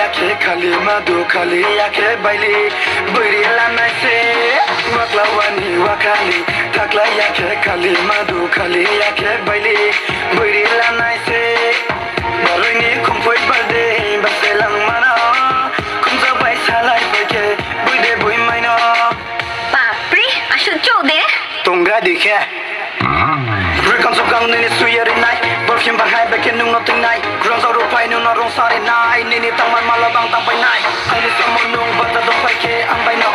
yake khali madu khali yake baili buri la naise wakla wani wakali thakla yake khali madu khali yake baili buri la naise baroni khumphoi bade baselang mana khumja bai salai beke buide bui maino বাপরে আসল চৌদে tonga dikhe Recon so gang ni suyeri nai Perfume bahai beken nung noting nai Grong so rupai nung norong sari nai Nini tang man malabang tang pai nai Ani sa monong bata dong pai ke Ang bay na